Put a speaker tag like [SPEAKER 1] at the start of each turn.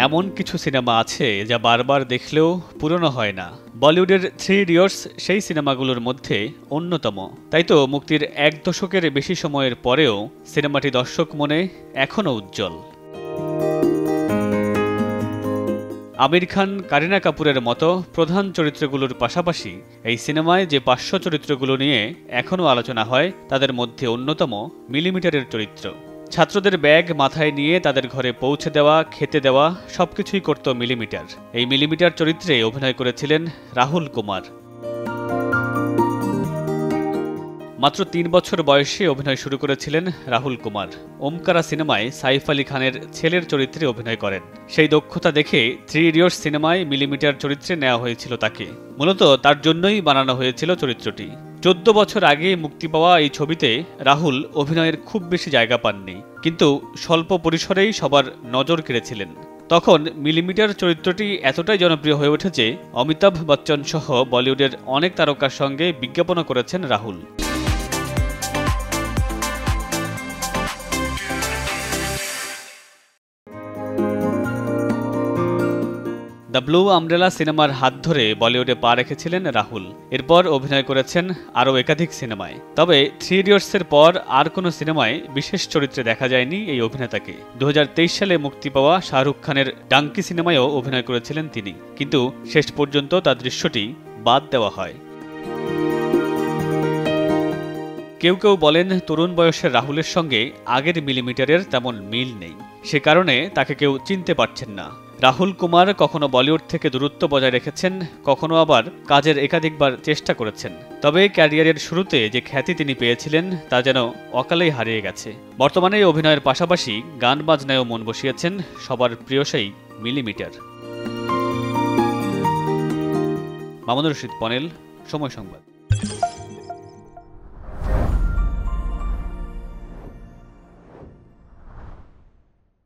[SPEAKER 1] এমন কিছু সিনেমা আছে যা বারবার দেখলেও পুরনো হয় না। বলিউডের 3 ইডিয়টস সেই সিনেমাগুলোর মধ্যে অন্যতম। তাই তো মুক্তির 1 দশকের বেশি সময়ের পরেও সিনেমাটি দর্শক মনে এখনও উজ্জ্বল। আমির খান, কারিনা কাপুরের মতো প্রধান চরিত্রগুলোর পাশাপাশি এই সিনেমায় যে পার্শ্ব চরিত্রগুলো নিয়ে এখনও আলোচনা হয় তাদের মধ্যে অন্যতম মিলিমিটারের চরিত্র। ছাত্রদের ব্যাগ মাথায় নিয়ে তাদের ঘরে পৌঁছে দেওয়া, খেতে দেওয়া সবকিছুই করত মিলিমিটার। এই মিলিমিটার চরিত্রে অভিনয় করেছিলেন রাহুল কুমার। মাত্র 3 বছর বয়সে অভিনয় শুরু করেছিলেন রাহুল কুমার। ওমকারা সিনেমায় সাইফ আলী খানের ছেলের চরিত্রে অভিনয় করেন। সেই দক্ষতা দেখে 3 ইডিয়টস সিনেমায় মিলিমিটার চরিত্রে নেওয়া হয়েছিল তাকে। মূলত তার জন্যই বানানো হয়েছিল চরিত্রটি। 14 বছর আগে মুক্তি পাওয়া এই ছবিতে রাহুল অভিনয়ের খুব বেশি জায়গা পাননি, কিন্তু স্বল্প পরিসরেই সবার নজর কেড়েছিলেন। তখন মিলিমিটার চরিত্রটি এতটাই জনপ্রিয় হয়ে ওঠে যে অমিতাভ বচ্চন সহ বলিউডের অনেক তারকার সঙ্গে বিজ্ঞাপনও করেছেন রাহুল। দ্য ব্লু আমব্রেলা সিনেমার হাত ধরে বলিউডে পা রেখেছিলেন রাহুল। এরপর অভিনয় করেছেন আরও একাধিক সিনেমায়। তবে 3 ইডিয়টসের পর আর কোনো সিনেমায় বিশেষ চরিত্রে দেখা যায়নি এই অভিনেতাকে। 2023 সালে মুক্তি পাওয়া শাহরুখ খানের ডাঙ্কি সিনেমায়ও অভিনয় করেছিলেন তিনি, কিন্তু শেষ পর্যন্ত তার দৃশ্যটি বাদ দেওয়া হয়। কেউ কেউ বলেন তরুণ বয়সের রাহুলের সঙ্গে আগের মিলিমিটারের তেমন মিল নেই, সে কারণে তাকে কেউ চিনতে পারছেন না। রাহুল কুমার কখনো বলিউড থেকে দূরত্ব বজায় রেখেছেন, কখনো আবার কাজের একাধিকবার চেষ্টা করেছেন। তবে ক্যারিয়ারের শুরুতে যে খ্যাতি তিনি পেয়েছিলেন তা যেন অকালেই হারিয়ে গেছে। বর্তমানে অভিনয়ের পাশাপাশি গান বাজনায়ও মন বসিয়েছেন সবার প্রিয় সেই মিলিমিটার। মামুনুর রশিদ পনেল, সময় সংবাদ।